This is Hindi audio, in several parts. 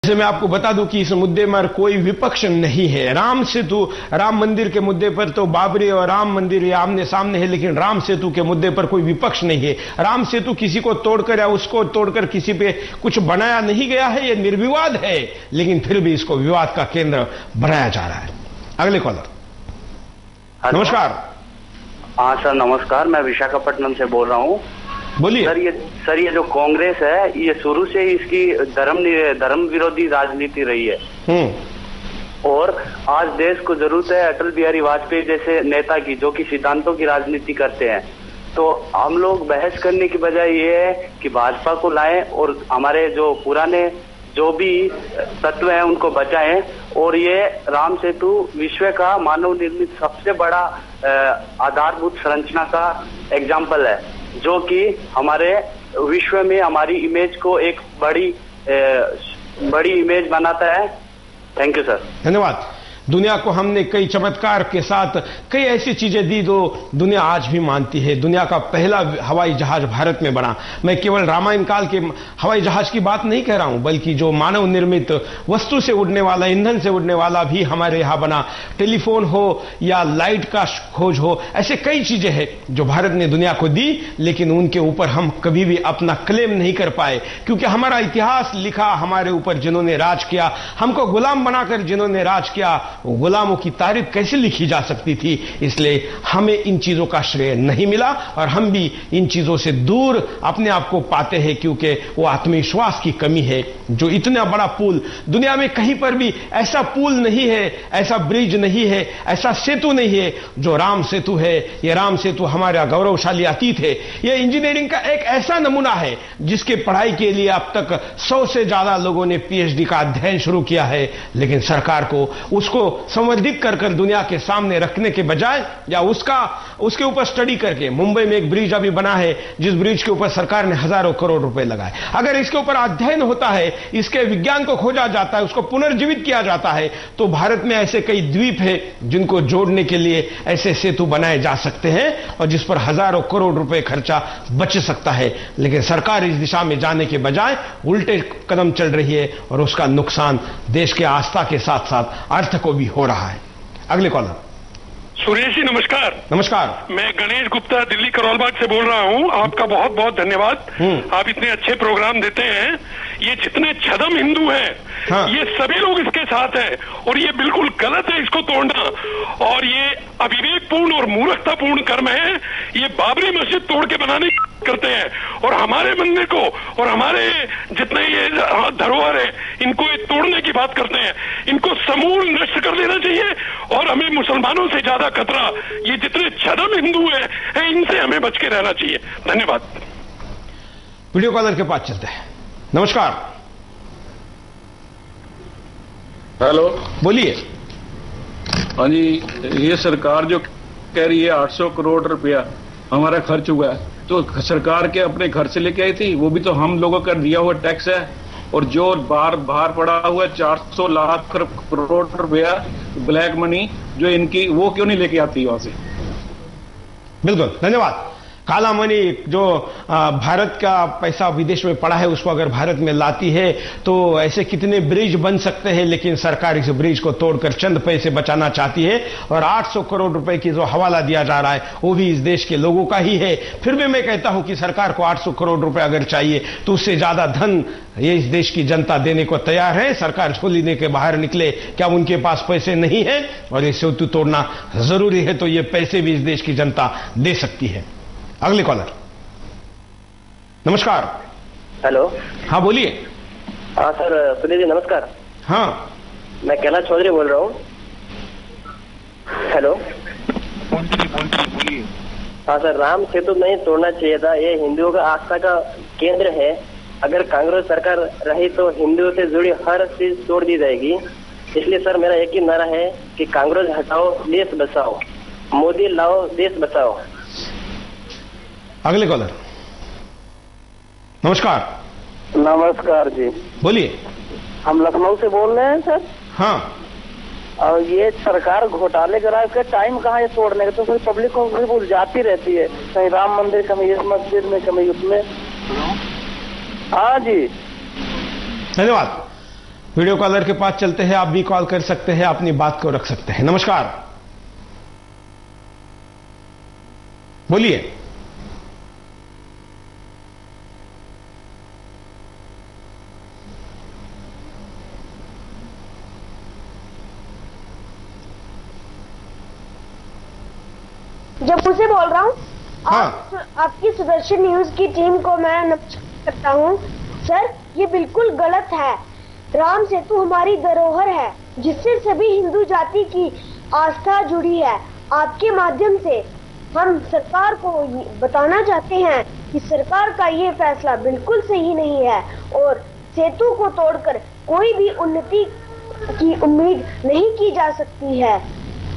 इसलिए मैं आपको बता दूं कि इस मुद्दे में कोई विपक्ष नहीं है। राम सेतु, राम मंदिर के मुद्दे पर तो बाबरी और राम मंदिर ये आमने सामने है, लेकिन राम सेतु के मुद्दे पर कोई विपक्ष नहीं है। राम सेतु किसी को तोड़कर या उसको तोड़कर किसी पे कुछ बनाया नहीं गया है, ये निर्विवाद है, लेकिन फिर भी इसको विवाद का केंद्र बनाया जा रहा है। अगले कॉलर। नमस्कार। हाँ सर नमस्कार, मैं विशाखापट्टनम से बोल रहा हूँ। बोलिए। सर ये जो कांग्रेस है ये शुरू से ही इसकी धर्म विरोधी राजनीति रही है और आज देश को जरूरत है अटल बिहारी वाजपेयी जैसे नेता की, जो कि सिद्धांतों की राजनीति करते हैं। तो हम लोग बहस करने की बजाय ये है कि भाजपा को लाएं और हमारे जो पुराने जो भी तत्व हैं उनको बचाएं। और ये राम सेतु विश्व का मानव निर्मित सबसे बड़ा आधारभूत संरचना का एग्जाम्पल है, जो कि हमारे विश्व में हमारी इमेज को एक बड़ी इमेज बनाता है। Thank you sir. धन्यवाद। दुनिया को हमने कई चमत्कार के साथ कई ऐसी चीजें दी जो दुनिया आज भी मानती है। दुनिया का पहला हवाई जहाज भारत में बना। मैं केवल रामायण काल के हवाई जहाज की बात नहीं कह रहा हूं, बल्कि जो मानव निर्मित वस्तु से उड़ने वाला, ईंधन से उड़ने वाला भी हमारे यहां बना। टेलीफोन हो या लाइट का खोज हो, ऐसे कई चीजें हैं जो भारत ने दुनिया को दी, लेकिन उनके ऊपर हम कभी भी अपना क्लेम नहीं कर पाए, क्योंकि हमारा इतिहास लिखा हमारे ऊपर जिन्होंने राज किया, हमको गुलाम बनाकर जिन्होंने राज किया, गुलामों की तारीफ कैसे लिखी जा सकती थी। इसलिए हमें इन चीजों का श्रेय नहीं मिला और हम भी इन चीजों से दूर अपने आप को पाते हैं, क्योंकि वो आत्मविश्वास की कमी है। जो इतना बड़ा पुल, दुनिया में कहीं पर भी ऐसा पुल नहीं है, ऐसा ब्रिज नहीं है, ऐसा सेतु नहीं है जो राम सेतु है। यह राम सेतु हमारा गौरवशाली अतीत है। यह इंजीनियरिंग का एक ऐसा नमूना है जिसके पढ़ाई के लिए अब तक 100 से ज्यादा लोगों ने पीएचडी का अध्ययन शुरू किया है, लेकिन सरकार को उसको संवर्धित कर दुनिया के सामने रखने के बजाय या उसके ऊपर स्टडी करके, मुंबई में एक ब्रिज अभी बना है जिस ब्रिज के ऊपर सरकार ने हजारों करोड़ रुपए लगाए। अगर इसके ऊपर अध्ययन होता है, इसके विज्ञान को खोजा जाता है, उसको पुनर्जीवित किया जाता है, तो भारत में ऐसे कई द्वीप है जिनको जोड़ने के लिए ऐसे सेतु बनाए जा सकते हैं और जिस पर हजारों करोड़ रुपए खर्चा बच सकता है। लेकिन सरकार इस दिशा में जाने के बजाय उल्टे कदम चल रही है और उसका नुकसान देश के आस्था के साथ साथ अर्थ को भी हो रहा है। अगले कॉलर। सुरेश जी नमस्कार। नमस्कार। मैं गणेश गुप्ता दिल्ली करोलबाग से बोल रहा हूँ। आपका बहुत बहुत धन्यवाद। आप इतने अच्छे प्रोग्राम देते हैं। ये जितने छदम हिंदू हैं, हाँ। ये सभी लोग इसके साथ हैं और ये बिल्कुल गलत है इसको तोड़ना, और ये अविवेकपूर्ण और मूर्खतापूर्ण कर्म है। ये बाबरी मस्जिद तोड़ के बनाने करते हैं और हमारे मंदिर को और हमारे जितने ये धरोहर है इनको ये तोड़ने की बात करते हैं। इनको समूल नष्ट कर देना चाहिए और हमें मुसलमानों से ज्यादा खतरा ये जितने छदम हिंदू हैं इनसे हमें बच के रहना चाहिए। धन्यवाद। वीडियो कॉलर के पास चलते हैं। नमस्कार। हेलो, बोलिए। हाँ जी, ये सरकार जो कह रही है 800 करोड़ रुपया हमारा खर्च हुआ है, तो सरकार के अपने घर से लेके आई थी, वो भी तो हम लोगों का दिया हुआ टैक्स है। और जो बाहर पड़ा हुआ है 400 लाख करोड़ रुपया ब्लैक मनी जो इनकी, वो क्यों नहीं लेके आती वहां से? बिल्कुल, धन्यवाद। काला मनी जो भारत का पैसा विदेश में पड़ा है उसको अगर भारत में लाती है तो ऐसे कितने ब्रिज बन सकते हैं, लेकिन सरकार इस ब्रिज को तोड़कर चंद पैसे बचाना चाहती है। और 800 करोड़ रुपए की जो हवाला दिया जा रहा है वो भी इस देश के लोगों का ही है। फिर भी मैं कहता हूं कि सरकार को 800 करोड़ रुपए अगर चाहिए तो उससे ज्यादा धन ये इस देश की जनता देने को तैयार है। सरकार झोली दे के बाहर निकले, क्या उनके पास पैसे नहीं है और ये सेतु तोड़ना जरूरी है तो ये पैसे भी इस देश की जनता दे सकती है। अगले कॉलर। नमस्कार। हेलो। हाँ बोलिए। हाँ सर, सुनील जी नमस्कार। हाँ, मैं कैलाश चौधरी बोल रहा हूँ। हेलो। बोलिए। हाँ सर, राम सेतु नहीं तोड़ना चाहिए था। ये हिंदुओं का आस्था का केंद्र है। अगर कांग्रेस सरकार रही तो हिंदुओं से जुड़ी हर चीज तोड़ दी जाएगी। इसलिए सर मेरा एक ही नारा है कि कांग्रेस हटाओ, देश बचाओ, मोदी लाओ, देश बचाओ। अगले कॉलर। नमस्कार। नमस्कार जी, बोलिए। हम लखनऊ से बोल रहे हैं सर। हाँ। और ये सरकार घोटाले करा के टाइम कहाँ है तोड़ने का, तो कोई पब्लिक को भूल जाती रहती है, कहीं राम मंदिर कहीं इस मस्जिद में कहीं उसमें। हाँ जी, धन्यवाद। वीडियो कॉलर के पास चलते हैं, आप भी कॉल कर सकते हैं, अपनी बात को रख सकते हैं। नमस्कार, बोलिए। जम्मू से बोल रहा हूँ। हाँ। आपकी सुदर्शन न्यूज की टीम को मैं नमस्कार करता हूँ। सर, ये बिल्कुल गलत है। राम सेतु हमारी धरोहर है जिससे सभी हिंदू जाति की आस्था जुड़ी है। आपके माध्यम से हम सरकार को बताना चाहते हैं कि सरकार का ये फैसला बिल्कुल सही नहीं है और सेतु को तोड़कर कोई भी उन्नति की उम्मीद नहीं की जा सकती है।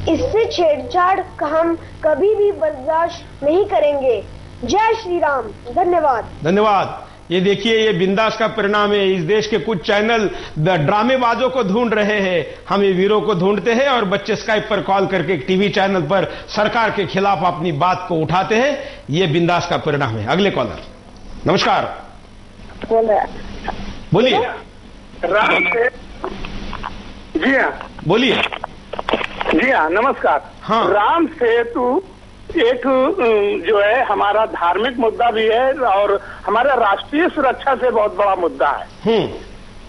इससे छेड़छाड़ हम कभी भी बर्दाश्त नहीं करेंगे। जय श्री राम। धन्यवाद। धन्यवाद। ये देखिए, ये बिंदास का परिणाम है। इस देश के कुछ चैनल ड्रामेबाजों को ढूंढ रहे हैं, हम ये वीरों को ढूंढते हैं और बच्चे स्काइप पर कॉल करके टीवी चैनल पर सरकार के खिलाफ अपनी बात को उठाते हैं। ये बिंदास का परिणाम है। अगले कॉलर। नमस्कार, बोलिए। जी हाँ, बोलिए। जी हाँ, नमस्कार। हाँ। राम सेतु एक जो है हमारा धार्मिक मुद्दा भी है और हमारा राष्ट्रीय सुरक्षा से बहुत बड़ा मुद्दा है।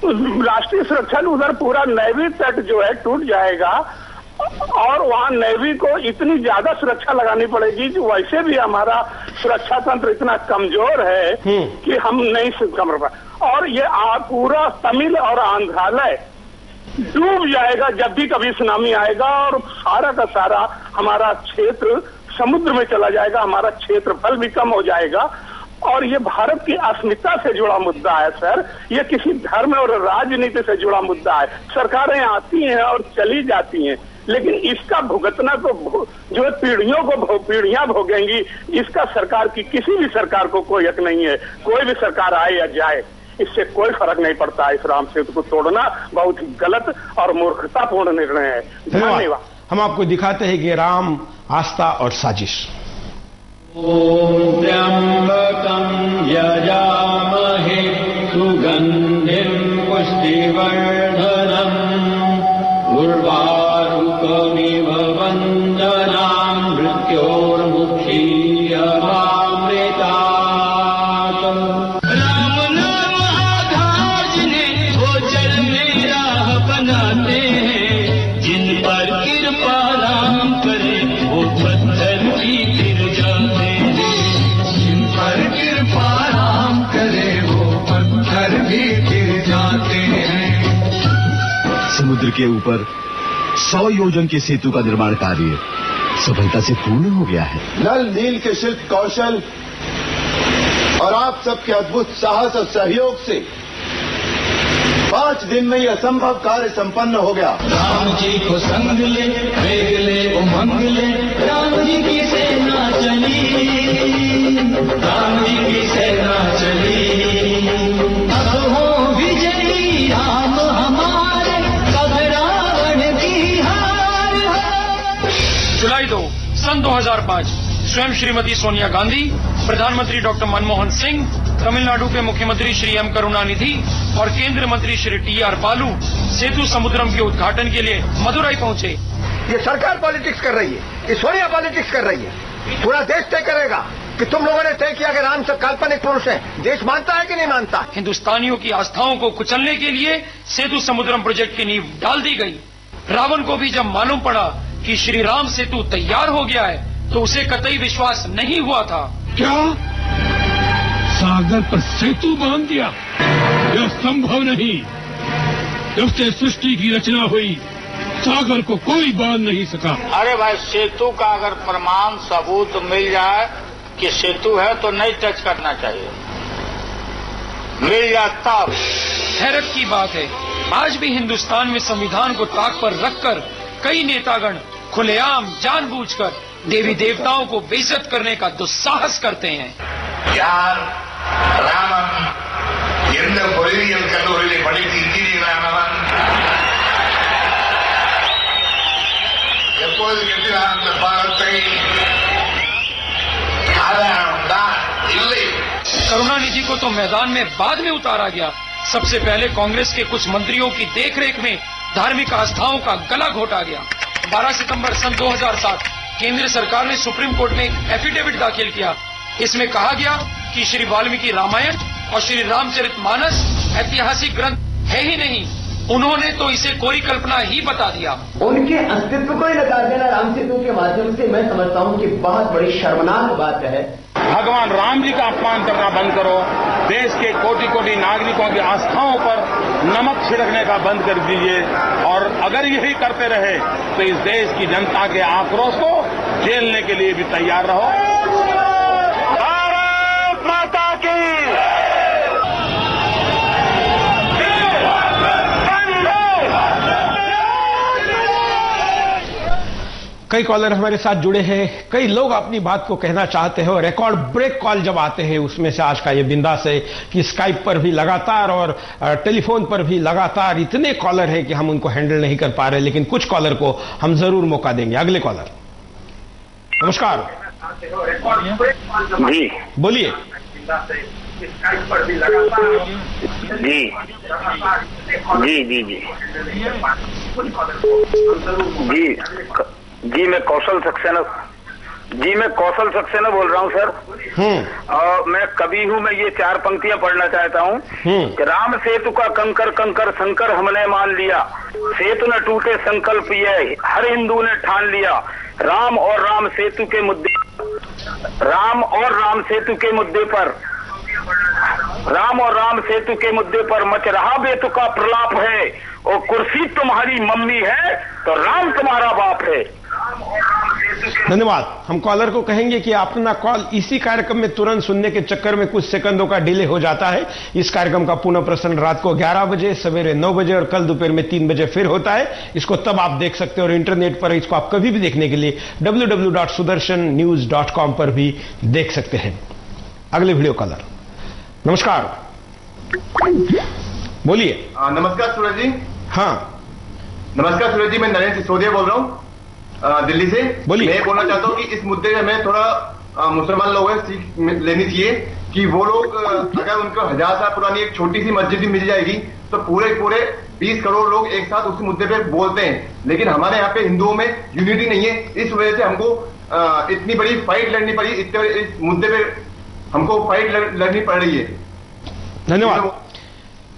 राष्ट्रीय सुरक्षा उधर पूरा नेवी तट जो है टूट जाएगा और वहाँ नेवी को इतनी ज्यादा सुरक्षा लगानी पड़ेगी जो वैसे भी हमारा सुरक्षा तंत्र इतना कमजोर है कि हम नहीं कमर पाए। और ये पूरा तमिल और आंध्रालय डूब जाएगा जब भी कभी सुनामी आएगा और सारा का सारा हमारा क्षेत्र समुद्र में चला जाएगा, हमारा क्षेत्रफल भी कम हो जाएगा। और ये भारत की अस्मिता से जुड़ा मुद्दा है सर, ये किसी धर्म और राजनीति से जुड़ा मुद्दा है। सरकारें आती हैं और चली जाती हैं, लेकिन इसका भुगतना तो जो पीढ़ियां भोगेंगी, इसका सरकार की किसी भी सरकार को कोई हक नहीं है। कोई भी सरकार आए या जाए, इससे कोई फर्क नहीं पड़ता। इस राम सेतु को तोड़ना बहुत ही गलत और मूर्खतापूर्ण निर्णय है। धन्यवाद। हम आपको दिखाते हैं कि राम, आस्था और साजिश। ओम त्र्यंबकं यजामहे सुगंधिं पुष्टिवर्धनम् उर्वारुकमिव वन्दनां मृत्योर्मुक्षीयमामृतात्। राम नाम आधार जिन्हें वो जल में राह बनाते हैं, जिन पर कृपा राम करे वो पत्थर भी गिर जाते हैं। जिन पर कृपा राम करे वो पत्थर भी गिर जाते हैं। समुद्र के ऊपर 100 योजन के सेतु का निर्माण कार्य सफलता से पूर्ण हो गया है। नल नील के शिल्प कौशल और आप सबके अद्भुत साहस और सहयोग से 5 दिन में यह असंभव कार्य संपन्न हो गया। राम जी को संग ले, वेग ले, उमंग ले, राम जी की सेना चली, राम जी की सेना चली। अब हो विजयी राम हमारे, कब रावण की हार है। जुलाई 2 सन 2005 स्वयं श्रीमती सोनिया गांधी, प्रधानमंत्री डॉक्टर मनमोहन सिंह, तमिलनाडु के मुख्यमंत्री श्री एम करुणानिधि और केंद्रीय मंत्री श्री TR बालू सेतु समुद्रम के उद्घाटन के लिए मदुरई पहुंचे। ये सरकार पॉलिटिक्स कर रही है, ये सोनिया पॉलिटिक्स कर रही है। पूरा देश तय करेगा कि तुम लोगों ने तय किया कि राम सब काल्पनिक पुरुष है। देश मानता है कि नहीं मानता? हिंदुस्तानियों की आस्थाओं को कुचलने के लिए सेतु समुद्रम प्रोजेक्ट की नींव डाल दी गई। रावण को भी जब मालूम पड़ा कि श्री राम सेतु तैयार हो गया है तो उसे कतई विश्वास नहीं हुआ था। क्या सागर पर सेतु बांध दिया? यह संभव नहीं। जब से सृष्टि की रचना हुई, सागर को कोई बांध नहीं सका। अरे भाई, सेतु का अगर प्रमाण सबूत मिल जाए कि सेतु है तो नहीं टच करना चाहिए, मिल जाए तब। हैरत की बात है, आज भी हिंदुस्तान में संविधान को ताक पर रखकर कई नेतागण खुलेआम जानबूझकर देवी देवताओं को बेइज्जत करने का दुस्साहस करते हैं। यार, ராமன் எந்த பொறியியல் கல்லூரியில் படித்து இன்ஜினியரானவன் எப்போது கட்டினான் அந்த பாலத்தை? ஆதாரம் தான் இல்லை। करुणानिधि को तो मैदान में बाद में उतारा गया, सबसे पहले कांग्रेस के कुछ मंत्रियों की देखरेख में धार्मिक आस्थाओं का गला घोटा गया। 12 सितंबर सन 2007 केंद्र सरकार ने सुप्रीम कोर्ट में एक एफिडेविट दाखिल किया। इसमें कहा गया कि श्री वाल्मीकि रामायण और श्री रामचरितमानस ऐतिहासिक ग्रंथ है ही नहीं, उन्होंने तो इसे कोई कल्पना ही बता दिया। उनके अस्तित्व को ही नकार देना राम सेतु के माध्यम से मैं समझता हूं कि बहुत बड़ी शर्मनाक बात है। भगवान राम जी का अपमान करना बंद करो, देश के कोटि कोटि नागरिकों की आस्थाओं पर नमक छिड़कने का बंद कर दीजिए, और अगर यही करते रहे तो इस देश की जनता के आक्रोश को झेलने के लिए भी तैयार रहो। भारत माता की। कई कॉलर हमारे साथ जुड़े हैं, कई लोग अपनी बात को कहना चाहते हैं, और रिकॉर्ड ब्रेक कॉल जब आते हैं उसमें से आज का ये बिंदास है कि स्काइप पर भी लगातार और टेलीफोन पर भी लगातार इतने कॉलर हैं कि हम उनको हैंडल नहीं कर पा रहे, लेकिन कुछ कॉलर को हम जरूर मौका देंगे। अगले कॉलर, नमस्कार जी, बोलिए। जी जी जी जी जी जी मैं कौशल सक्सेना बोल रहा हूँ सर। और मैं कवि हूँ। मैं ये 4 पंक्तियां पढ़ना चाहता हूँ कि राम सेतु का कंकर कंकर शंकर हमने मान लिया, सेतु न टूटे संकल्प ये हर हिंदू ने ठान लिया, राम और राम सेतु के मुद्दे पर मच रहा बेतुका प्रलाप है, और कुर्सी तुम्हारी मम्मी है तो राम तुम्हारा बाप है। धन्यवाद। हम कॉलर को कहेंगे कि अपना कॉल इसी कार्यक्रम में तुरंत सुनने के चक्कर में कुछ सेकंडों का डिले हो जाता है। इस कार्यक्रम का पुनः प्रसारण रात को 11 बजे, सवेरे 9 बजे और कल दोपहर में 3 बजे फिर होता है। इसको तब आप देख सकते हैं, और इंटरनेट पर इसको आप कभी भी देखने के लिए www.sudarshannews.com पर भी देख सकते हैं। अगले वीडियो कॉलर, नमस्कार, बोलिए। नमस्कार सूरज जी। हाँ नमस्कार सूरज जी, मैं नरेंद्र सिसोदिया बोल रहा हूँ दिल्ली से। बोलिए। मैं बोलना चाहता हूँ कि इस मुद्दे में हमें थोड़ा मुसलमान लोगों से सीख लेनी चाहिए कि वो लोग अगर उनको 1000 साल पुरानी एक छोटी सी मस्जिद भी मिल जाएगी तो पूरे 20 करोड़ लोग एक साथ उस मुद्दे पे बोलते हैं, लेकिन हमारे यहाँ पे हिंदुओं में यूनिटी नहीं है। इस वजह से हमको इतनी बड़ी फाइट लड़नी पड़ी, इस मुद्दे पे हमको फाइट लड़नी पड़ रही है। धन्यवाद।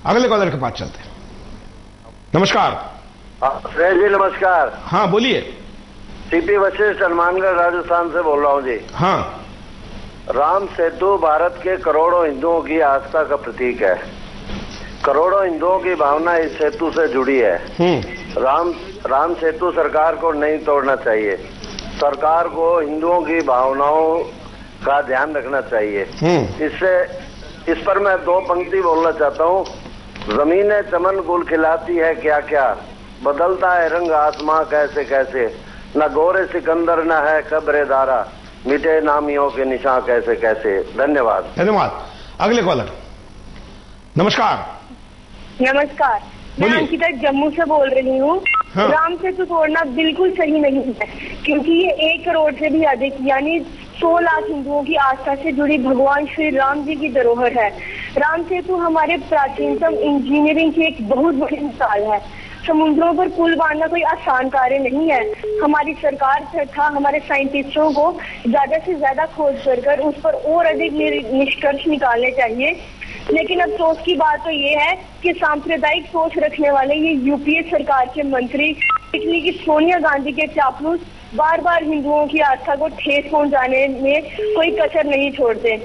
अगले कॉलर के पास चलते हैं। नमस्कार जी। नमस्कार। हाँ बोलिए। सीपी वशिष्ठ हनुमानगढ़ राजस्थान से बोल रहा हूँ जी। हाँ। राम सेतु भारत के करोड़ों हिंदुओं की आस्था का प्रतीक है। करोड़ों हिंदुओं की भावना इस सेतु से जुड़ी है। राम सेतु सरकार को नहीं तोड़ना चाहिए। सरकार को हिंदुओं की भावनाओं का ध्यान रखना चाहिए। इस पर मैं 2 पंक्ति बोलना चाहता हूँ। जमीने चमन गुल खिलाती है क्या क्या, बदलता है रंग आसमां कैसे कैसे, न गोरे सिकंदर न है कब्रे दारा, मिटे नामियों के निशान कैसे कैसे। धन्यवाद। धन्यवाद। अगले कॉलर, नमस्कार। नमस्कार, मैं अंकिता जम्मू से बोल रही हूँ। हाँ। राम सेतु तोड़ना बिल्कुल सही नहीं है, क्योंकि ये 1 करोड़ से भी अधिक यानी 100 लाख हिंदुओं की आस्था से जुड़ी भगवान श्री राम जी की धरोहर है। राम सेतु हमारे प्राचीनतम इंजीनियरिंग की एक बहुत बड़ी मिसाल है। समुद्रों पर पुल बांधना कोई आसान कार्य नहीं है। हमारी सरकार तथा हमारे साइंटिस्टों को ज्यादा से ज्यादा खोज कर उस पर और अधिक निष्कर्ष निकालने चाहिए। लेकिन अफसोस की बात तो ये है कि सांप्रदायिक सोच रखने वाले ये यूपीए सरकार के मंत्री पिछली की सोनिया गांधी के चापलूस बार बार हिंदुओं की आस्था को ठेस पहुंचाने में कोई कसर नहीं छोड़ते।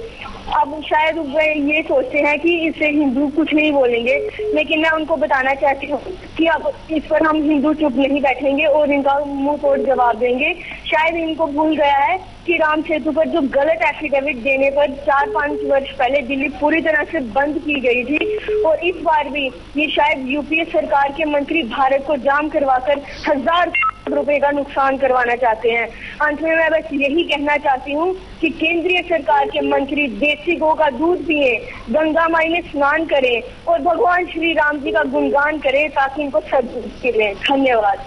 अब शायद वे ये सोचते हैं कि इससे हिंदू कुछ नहीं बोलेंगे, लेकिन मैं उनको बताना चाहती हूँ कि अब इस पर हम हिंदू चुप नहीं बैठेंगे और इनका मुंह तोड़ जवाब देंगे। शायद इनको भूल गया है कि राम सेतु पर जो गलत एफिडेविट देने पर 4-5 वर्ष पहले दिल्ली पूरी तरह से बंद की गई थी, और इस बार भी ये शायद यूपीए सरकार के मंत्री भारत को जाम करवाकर 1000 रुपए का नुकसान करवाना चाहते हैं। अंत में मैं बस यही कहना चाहती हूँ कि केंद्रीय सरकार के मंत्री देसी गौ का दूध पिए, गंगा माई में स्नान करें और भगवान श्री राम जी का गुणगान करें ताकि इनको सद्बुद्धि मिले। धन्यवाद।